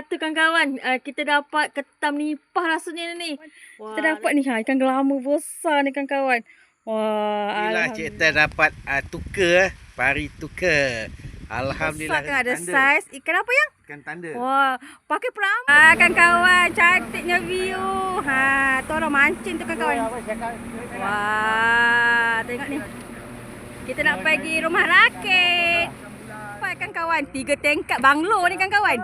Tu kawan-kawan, kita dapat ketam nipah rasanya ni. Wah, Kita dapat ni ikan gelama besar ni kawan-kawan. Wah, inilah kita dapat tukar, pari tukar. Alhamdulillah. Besar kan, ada saiz. Ikan apa ya? Ikan tanda. Wah, pakai perahu. Kawan-kawan, cantiknya view. Tu orang mancing tu kawan-kawan. Wah, tengok ni. Kita nak pergi rumah rakit. Sampai kan kawan, 3 tingkat banglo ni kan kawan.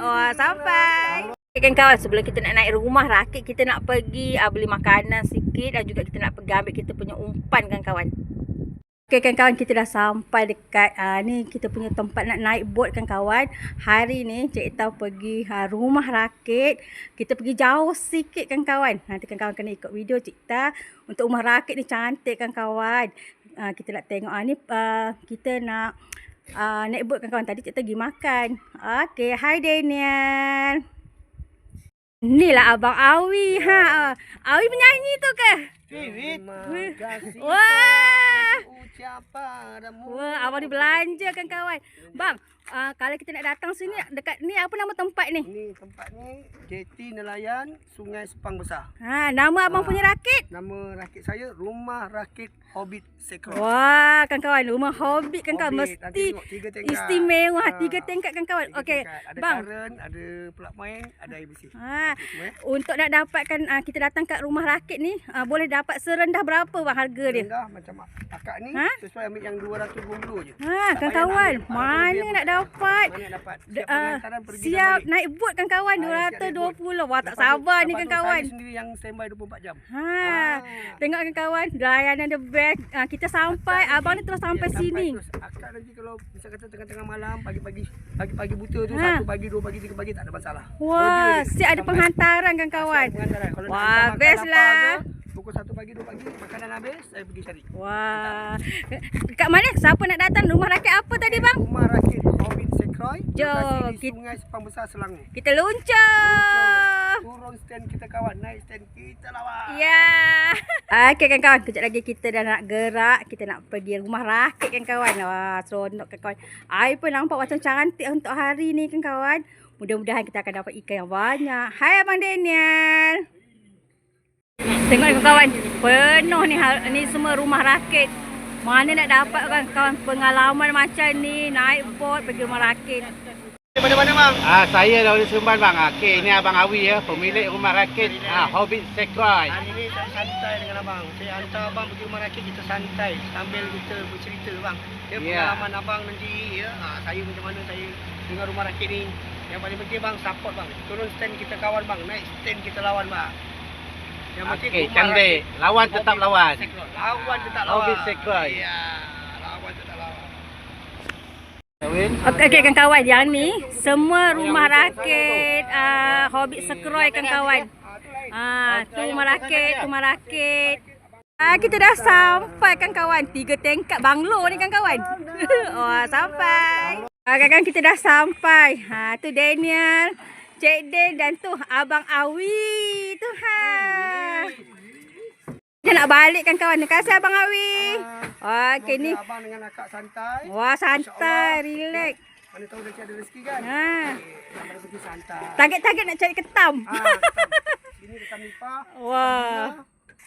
Wah, sampai. Okay, kan kawan, sebelum kita nak naik rumah rakit, kita nak pergi beli makanan sikit dan juga kita nak pergi ambil kita punya umpan kan kawan. Okay kan kawan, kita dah sampai dekat ni kita punya tempat nak naik bot kan kawan. Hari ni Cik Ita pergi rumah rakit. Kita pergi jauh sikit kan kawan. Nanti kan kawan kena ikut video Cik Ita. Untuk rumah rakit ni cantik kan kawan. Kita nak tengok ni kita nak naik bot kan kawan. Tadi Cik Ita pergi makan. Okay, hi Daniel. Inilah Abang Awi. Awi penyanyi tu ke? Wah. Wah, abang ni belanja kan kawan. Bang, kalau kita nak datang sini dekat ni apa nama tempat ni? Ni tempat ni Jeti Nelayan Sungai Sepang Besar. Nama abang punya rakit? Nama rakit saya Rumah Rakit Hobbit Sekro. Wah, kan kawan, rumah hobbit kan kawan. Mesti istimewa 3 tingkat kan kawan. Okey, bang. Ada karen, ada pelak main, ada air bersih. Untuk nak dapatkan kita datang kat rumah rakit ni, boleh dapat serendah berapa bang harga dia? Rendah macam akak ni sesuai ambil yang 220 je. Kan kawan, mana nak dapat? Mana dapat? Siap naik bot kan kawan, 220. Wah, tak sabar ni kan kawan. Saya sendiri yang standby 24 jam. Tengok kan kawan, layanan the best. Kita sampai, abang ni terus sampai sini. Terus. Akak nanti kalau bisa kata tengah-tengah malam, pagi-pagi buta tu, 1 pagi, 2 pagi, 3 pagi tak ada masalah. Wah, siap ada penghantaran kan kawan. Wah, best lah. Pukul 1 pagi, 2 pagi, makanan habis, saya pergi cari. Wah. Kat mana? Siapa nak datang? Rumah rakit apa tadi bang? Rumah Rakit Hobbit Sekroy. Jom. Di Sungai Sepang Besar Selangor. Kita luncur. Turun stand kita kawan, naik stand kita lawan. Ya. Okey kan kawan, kejap lagi kita dah nak gerak. Kita nak pergi rumah rakit kan kawan. Wah, seronok kan kawan. Air pun nampak macam cantik untuk hari ni kan kawan. Mudah-mudahan kita akan dapat ikan yang banyak. Hai Abang Daniel. Tengok kawan, penuh ni semua rumah rakit. Mana nak dapat kan kawan pengalaman macam ni, naik bot pergi rumah rakit. Mana-mana bang? Saya dari Seremban bang. Okey, ini Abang Awi ya, pemilik rumah rakit Hobbit Sekroy. Hari ni saya santai dengan abang. Saya hantar abang pergi rumah rakit, kita santai sambil kita bercerita bang. Pengalaman abang nanti ya. Saya macam mana saya dengan rumah rakit ni. Yang paling penting bang, support bang. Turun stand kita kawan bang, naik stand kita lawan bang. Okey, cantik. Lawan tetap lawan. Lawan tetap lawan. Hobbit Sekroy. Ya, lawan tetap lawan. Okey kan kawan, yang ni semua rumah rakit Hobbit Sekroy kan kawan. Tu rumah rakit. Kita dah sampai kan kawan, 3 tingkat banglo ni kan kawan. Wah, sampai. Kan kita dah sampai. Tu Daniel, Cik Den dan tu Abang Awi tu Kita nak balik kan kawan. Terima kasih Abang Awi. Okey ni. Abang dengan akak santai. Wah, santai, relax. Mana tahu dah ada rezeki kan? Mana pergi santai. Target nak cari ketam. Ini ketam nipah. Wah.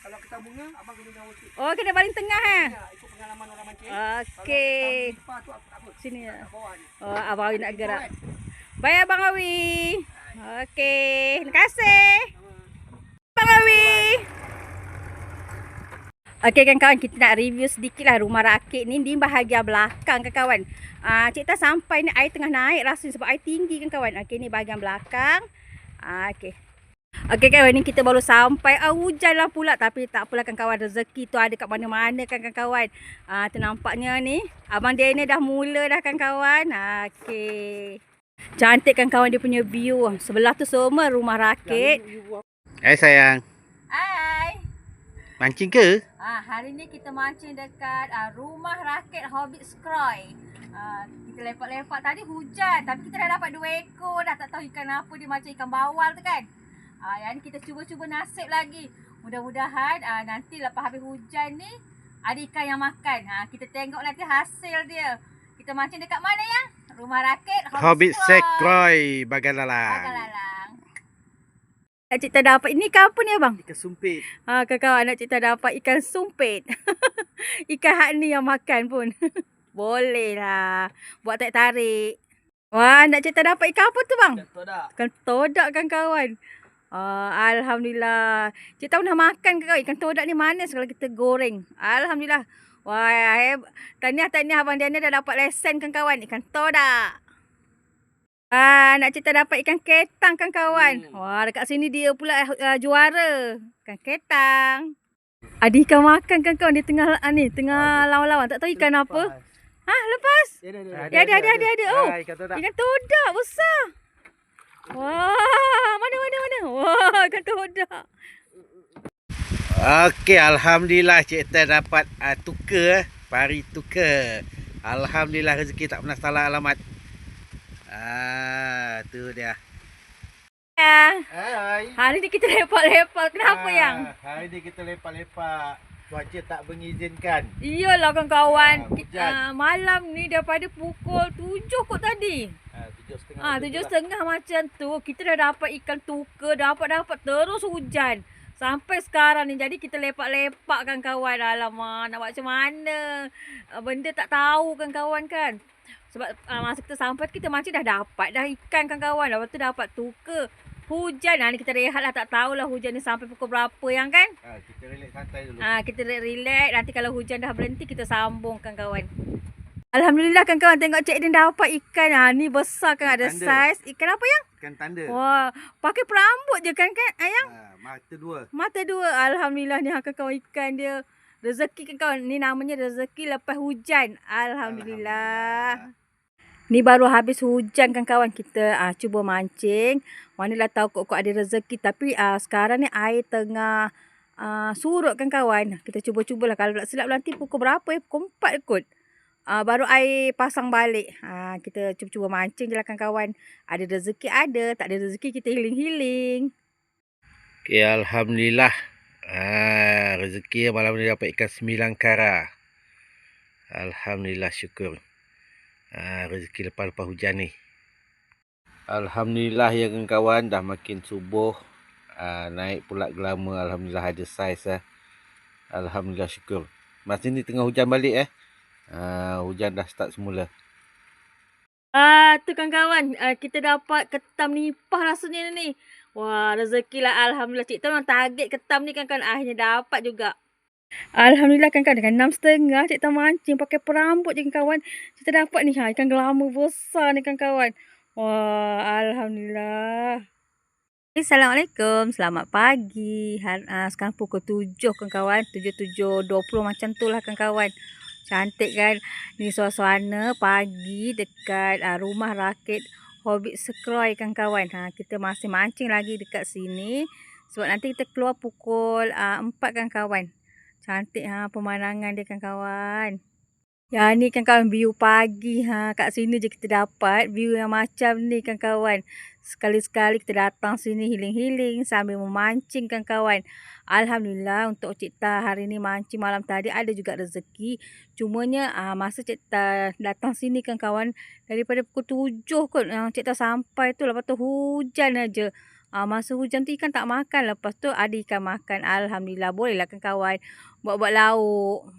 Kalau ketam bunga, abang kena jauh sikit. Oh, kena paling tengah Ikut pengalaman orang mancing. Okey. Nipah tu aku takut. Sini ya. Bawah ni. Abang Awi nak gerak. Bye Abang Awi. Okey, terima kasih. Abang Awi. Okey kan kawan, kita nak review sedikit lah rumah rakit ni di bahagian belakang kan kawan. Cik Ita sampai ni air tengah naik rasanya sebab air tinggi kan kawan. Okey, ni bahagian belakang. Okey. Okey kawan, ni kita baru sampai. Hujan lah pula tapi tak apalah kan kawan, rezeki tu ada kat mana-mana kan kawan. Ternampaknya ni Abang Daniel dah mula dah kan kawan. Okey. Cantik kan kawan dia punya view. Sebelah tu semua rumah rakit. Hai sayang. Hai. Mancing ke? Hari ni kita mancing dekat rumah rakit Hobbit Sekroy. Kita lepak-lepak tadi hujan tapi kita dah dapat 2 ekor dah. Tak tahu ikan apa, dia macam ikan bawal tu kan. Yang ni kita cuba-cuba nasib lagi. Mudah-mudahan nanti lepas habis hujan ni ada ikan yang makan. Kita tengok nanti hasil dia. Kita mancing dekat mana ya? Rumah rakit Hobbit Sekroy Bagan Agak Lalang. lalang. Nak cerita dapat ini ikan apa ni abang? Ikan sumpit. Kawan-kawan nak cerita dapat ikan sumpit. Ikan hak ni yang makan pun. Boleh lah. Buat tarik-tarik. Wah, nak cerita dapat ikan apa tu bang? Todak. Ikan todak kan kawan. Alhamdulillah. Cik tahu nak makan ke kawan? Ikan todak ni manis kalau kita goreng. Alhamdulillah. Wah, tahniah abang Diana dah dapat lesen kan kawan. Ikan todak. Nak cerita dapat ikan ketang kan kawan. Wah, dekat sini dia pula juara. Ikan ketang. Ada ikan makan kan kawan. Dia tengah lawan-lawan. Tak tahu ikan apa. Lepas? Ya, Ada. Oh, Ikan todak. ikan todak besar. Wah, mana. Wah, ikan todak. Okey, alhamdulillah Cik Tan dapat tukar, pari tukar. Alhamdulillah rezeki tak pernah salah alamat. Tu dia. Hai. Hari ni kita lepak-lepak. Kenapa yang? Hari ni kita lepak-lepak. Cuaca tak mengizinkan. Iyalah kawan-kawan. Hujan. Malam ni daripada pukul 7 kot tadi. 7.30 macam tu. Kita dah dapat ikan tukar. Dapat terus hujan. Sampai sekarang ni. Jadi kita lepak-lepak kan kawan. Alamak, nak buat macam mana. Benda tak tahu kan kawan kan. Sebab masa kita sampai kita macam dah dapat dah ikan kan kawan. Lepas tu dapat tukar. Hujan. Ni kita rehat lah. Tak tahulah hujan ni sampai pukul berapa yang kan. Kita relax santai dulu. Kita relax. Nanti kalau hujan dah berhenti kita sambung kan kawan. Alhamdulillah kan kawan. Tengok Cik Din dapat ikan. Ni besar kan. Ada saiz. Ikan apa yang? Ikan tanda. Wah. Pakai perambut je kan ayang? Mata dua. Alhamdulillah ni kan kawan ikan dia. Rezeki kan kawan. Ni namanya rezeki lepas hujan. Alhamdulillah. Ni baru habis hujan kan kawan. Kita cuba mancing. Manalah tahu kok ada rezeki. Tapi sekarang ni air tengah surut kan kawan. Kita cuba-cubalah. Kalau tak silap nanti pukul berapa Pukul 4 kot. Baru air pasang balik. Kita cuba-cuba mancing je lah kan kawan. Ada rezeki ada. Tak ada rezeki kita hiling-hiling. Okay, alhamdulillah. Rezeki malam ni dapat ikan 9 kara. Alhamdulillah, syukur. Rezeki lepas hujan ni. Alhamdulillah ya kawan, dah makin subuh. Naik pula gelama. Alhamdulillah ada saiz. Alhamdulillah, syukur. Masa ni tengah hujan balik. Hujan dah start semula. Tu kan kawan. Kita dapat ketam nipah rasanya ni. Wah, rezeki lah. Alhamdulillah. Cik Tan target ketam ni kan akhirnya dapat juga. Alhamdulillah kan dengan 6.30 Cik Tan mancing pakai perambut je kan kawan. Kita dapat ni ikan gelama besar ni kan kawan. Wah, alhamdulillah. Assalamualaikum. Selamat pagi. Sekarang pukul 7 kan kawan. 7:20 macam tu lah kan kawan. Cantik kan. Ni suasana pagi dekat rumah rakit Hobbit Sekroy kan kawan. Kita masih mancing lagi dekat sini. Sebab nanti kita keluar pukul 4 kan kawan. Cantik pemandangan dia kan kawan. Ya ni kan kawan view pagi kat sini je kita dapat view yang macam ni kan kawan. Sekali-sekali kita datang sini healing-healing sambil memancing kan kawan. Alhamdulillah untuk Cik Tan hari ni mancing malam tadi ada juga rezeki. Cumanya masa Cik Tan datang sini kan kawan daripada pukul 7 kot Cik Tan sampai tu lepas tu hujan aja. Masa hujan tu ikan tak makan. Lepas tu ada ikan makan. Alhamdulillah. Boleh lah kan kawan. Buat-buat lauk.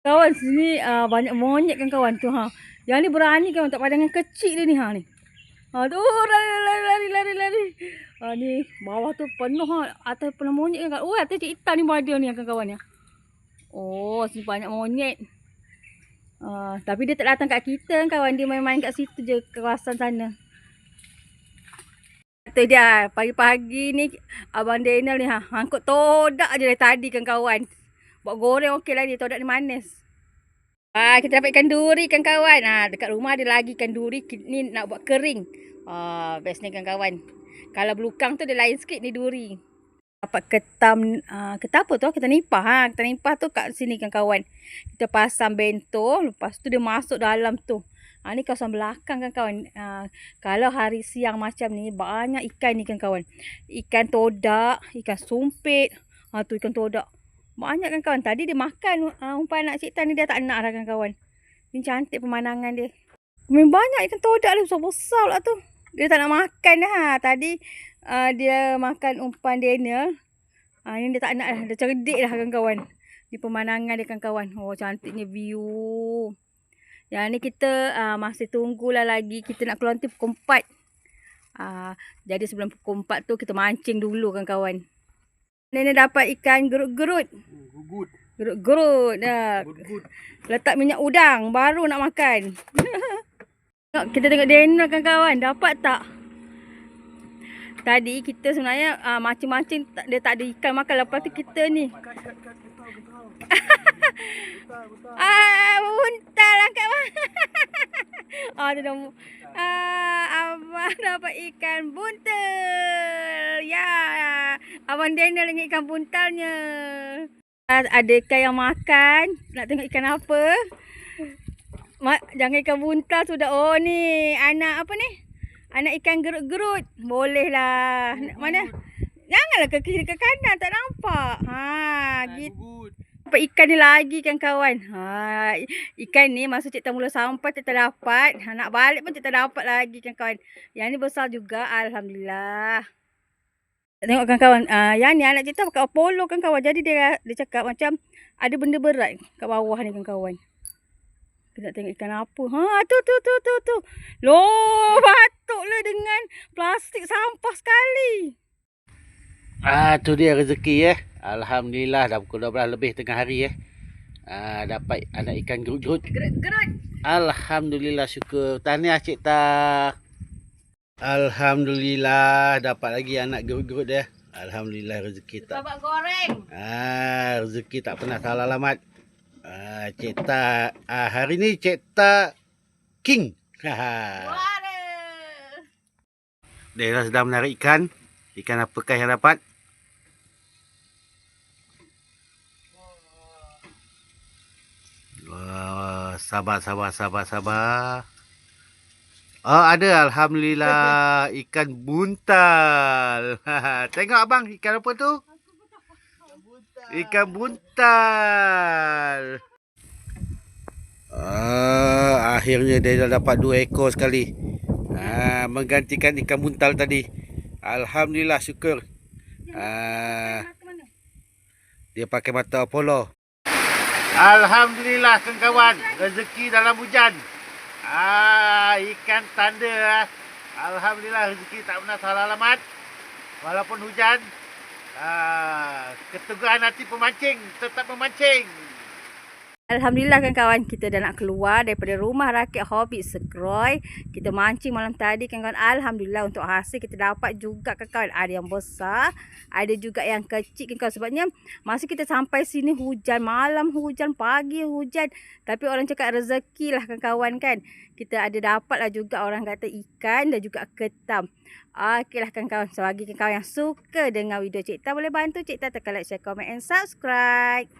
Kawan sini banyak monyet kan kawan tu. Yang ni berani kawan. Tak padangan kecil dia ni. Ni. Tu lari. Ni bawah tu penuh. Atas penuh monyet kan kawan. Atas Cik Tan ni ada ni kan kawan. Sini banyak monyet. Tapi dia tak datang kat kita kan kawan. Dia main-main kat situ je. Kawasan sana. Tu dia pagi-pagi ni Abang Daniel ni angkut todak je dari tadi kan kawan. Buat goreng okey lah dia, todak ni manis. Kita dapat ikan duri kan kawan. Dekat rumah ada lagi ikan duri ni nak buat kering. Best ni kan kawan. Kalau belukang tu dia lain sikit ni duri. Dapat ketam apa tu? Ketam nipah. Ketam nipah tu kat sini kan kawan. Kita pasang bento, lepas tu dia masuk dalam tu. Ni kawasan belakang kan kawan. Kalau hari siang macam ni banyak ikan ni kan kawan. Ikan todak, ikan sumpit. Tu ikan todak. Banyak kan kawan. Tadi dia makan umpan anak Cik Tan ni dia tak nak dah kan kawan. Ni cantik pemandangan dia. Memang banyak ikan todak ni, besar-besar pula tu. Dia tak nak makan dah. Tadi dia makan umpan Daniel. Ni dia tak nak dah. Dia cerdik dah kawan-kawan. Ni pemandangan dia kawan-kawan. Oh, cantiknya view. Yang ni kita masih tunggulah lagi. Kita nak keluar nanti pukul 4. Jadi sebelum pukul 4 tu kita mancing dulu kawan-kawan. Ni dapat ikan gerut-gerut. Gugut. Gerut-gerut dah. Letak minyak udang baru nak makan. Kita tengok Daniel kawan-kawan. Dapat tak? Tadi kita sebenarnya mancing-mancing dia tak ada ikan makan. Lepas tu kita ni. Buntal angkat bang. Tu dah. Abang dapat ikan buntal. Ya. Abang Daniel dengan ikan buntalnya. Ada ikan yang makan. Nak tengok ikan apa? Jangan ikan buntal sudah. Oh ni. Anak apa ni? Anak ikan gerut-gerut. Boleh lah. Mana? Janganlah ke kiri ke kanan. Tak nampak. Gitu. Dapat ikan ni lagi kawan-kawan. Ikan ni masa Cik Tan mula sampai Cik Tan dapat. Nak balik pun Cik Tan dapat lagi kawan-kawan. Yang ni besar juga. Alhamdulillah. Tengok kawan-kawan. Yang ni anak Cik Tan pakai Apollo kawan-kawan. Jadi dia cakap macam ada benda berat kat bawah ni kawan-kawan. Kita nak tengok ikan apa. Tu. Loh, batuklah dengan plastik sampah sekali. Tu dia rezeki Alhamdulillah dah pukul 12 lebih tengah hari dapat anak ikan gerut-gerut. Gerut-gerut. Alhamdulillah, syukur. Tahniah Cik Ta. Alhamdulillah dapat lagi anak gerut-gerut dia. Alhamdulillah rezeki tak. Babak goreng. Rezeki tak pernah salah alamat. Cik Ta hari ni Cik Ta King. Dia sedang menarik ikan. Ikan apakah yang dapat? Sabar. Ada alhamdulillah ikan buntal. Tengok abang, ikan apa tu? Ikan buntal. Akhirnya dia dah dapat 2 ekor sekali. Menggantikan ikan buntal tadi. Alhamdulillah, syukur. Dia pakai mata Apollo. Alhamdulillah kawan-kawan, rezeki dalam hujan. Ikan tanda. Alhamdulillah rezeki tak pernah salah alamat. Walaupun hujan. Keteguhan hati pemancing, tetap memancing. Alhamdulillah kawan-kawan, kita dah nak keluar daripada rumah rakit Hobbit Sekeroy. Kita mancing malam tadi kawan-kawan. Alhamdulillah untuk hasil kita dapat juga kawan-kawan. Ada yang besar, ada juga yang kecil kawan-kawan. Sebabnya masa kita sampai sini hujan, malam hujan, pagi hujan. Tapi orang cakap rezeki lah kawan-kawan kan. Kita ada dapat lah juga orang kata ikan dan juga ketam. Okeylah kawan-kawan. So bagi kawan-kawan yang suka dengan video Cik Ta, boleh bantu Cik Ta tekan like, share, komen and subscribe.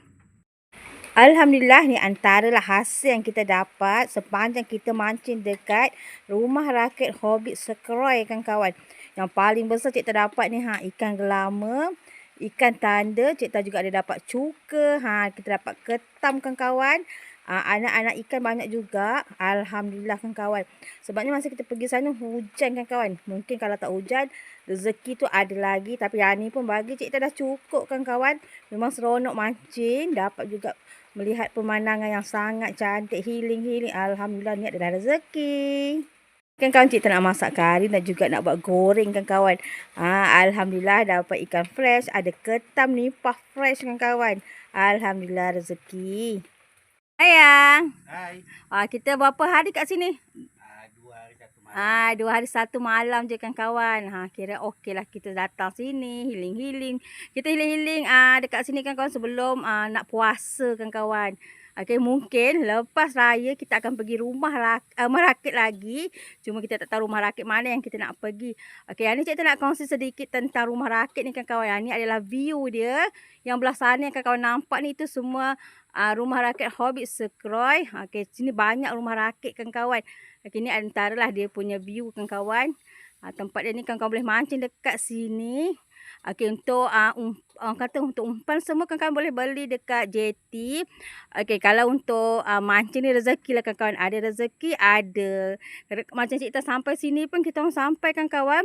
Alhamdulillah, ni antaralah hasil yang kita dapat sepanjang kita mancing dekat rumah rakit Hobbit Sekeroy kawan-kawan. Yang paling besar Cik Ta dapat ni ikan gelama, ikan tanda, Cik Ta juga ada dapat cuka, kita dapat ketam kawan-kawan. Anak-anak ikan banyak juga. Alhamdulillah kawan-kawan. Sebabnya masa kita pergi sana hujan kawan-kawan. Mungkin kalau tak hujan rezeki tu ada lagi, tapi yang ni pun bagi Cik Ta dah cukup kawan-kawan. Memang seronok mancing, dapat juga melihat pemandangan yang sangat cantik, healing. Alhamdulillah, ni adalah rezeki. Kawan-kawan, Cik Ta nak masak kari dan juga nak buat goreng kawan-kawan. Alhamdulillah dapat ikan fresh, ada ketam nipah fresh kawan-kawan. Alhamdulillah rezeki. Sayang. Hai. Kita berapa hari kat sini? 2 hari 1 malam. 2 hari 1 malam je kawan-kawan. Kira okey lah kita datang sini, healing. Kita healing dekat sini kawan-kawan sebelum nak puasa kawan-kawan. Okey, mungkin lepas raya kita akan pergi rumah rakit lagi. Cuma kita tak tahu rumah rakit mana yang kita nak pergi. Okey, yang ni Cik Ta nak kongsi sedikit tentang rumah rakit ni kawan-kawan. Yang ni adalah view dia. Yang belah sana yang kawan-kawan nampak ni itu semua rumah rakit Hobbit Sekeroy. Okey, sini banyak rumah rakit kawan-kawan. Okey, ni antaralah dia punya view kawan-kawan. Tempat dia ni kawan-kawan boleh mancing dekat sini. Okey, untuk orang kata untuk umpan semua kawan-kawan boleh beli dekat JT. Okey, kalau untuk mancing ni rezeki lah kawan-kawan. Ada rezeki, ada. Macam kita sampai sini pun kita orang sampai kawan-kawan.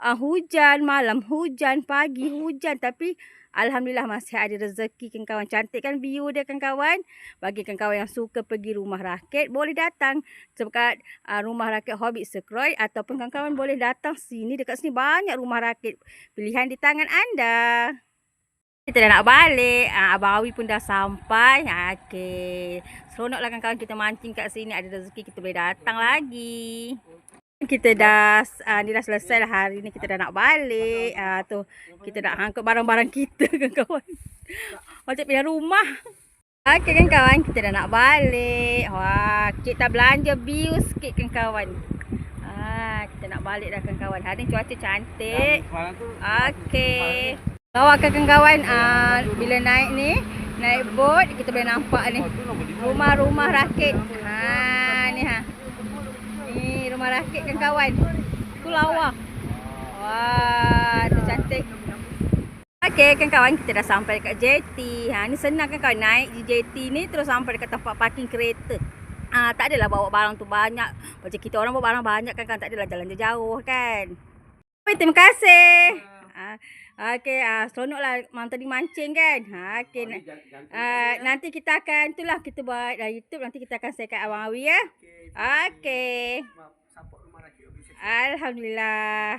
Hujan malam, hujan pagi, hujan. Tapi alhamdulillah masih ada rezeki kawan-kawan. Cantik kan view dia kawan-kawan. Bagi kawan-kawan yang suka pergi rumah rakit, boleh datang dekat rumah rakit Hobbit Sekroy. Ataupun kawan-kawan boleh datang sini. Dekat sini banyak rumah rakit. Pilihan di tangan anda. Kita dah nak balik. Abang Awi pun dah sampai. Okey. Seronoklah kawan-kawan kita mancing kat sini. Ada rezeki kita boleh datang lagi. Kita dah ni dah selesai lah hari ni, kita dah nak balik. Tu kita nak angkut barang-barang kita kawan-kawan. Macam pindah rumah. Okey kawan-kawan, kita dah nak balik. Wah, kita belanja view sikit kawan-kawan. Kita nak balik dah kawan-kawan. Hari ni cuaca cantik. Okey. Bawa kawan-kawan bila naik ni, naik bot kita boleh nampak ni rumah-rumah rakit. Ni Ni rumah rakit kawan-kawan. Tu lawa. Wah, tu cantik. Okey kawan-kawan, kita dah sampai dekat JT. Ni senang kawan-kawan naik di JT ni terus sampai dekat tempat parking kereta. Tak adalah bawa barang tu banyak. Macam kita orang bawa barang banyak kan, tak adalah jalan jauh kan. Terima kasih. Okey, seronoklah tadi mancing kan. Okey. Nanti kita akan itulah kita buat YouTube, nanti kita akan share kat Abang Awi ya. Okey. Alhamdulillah.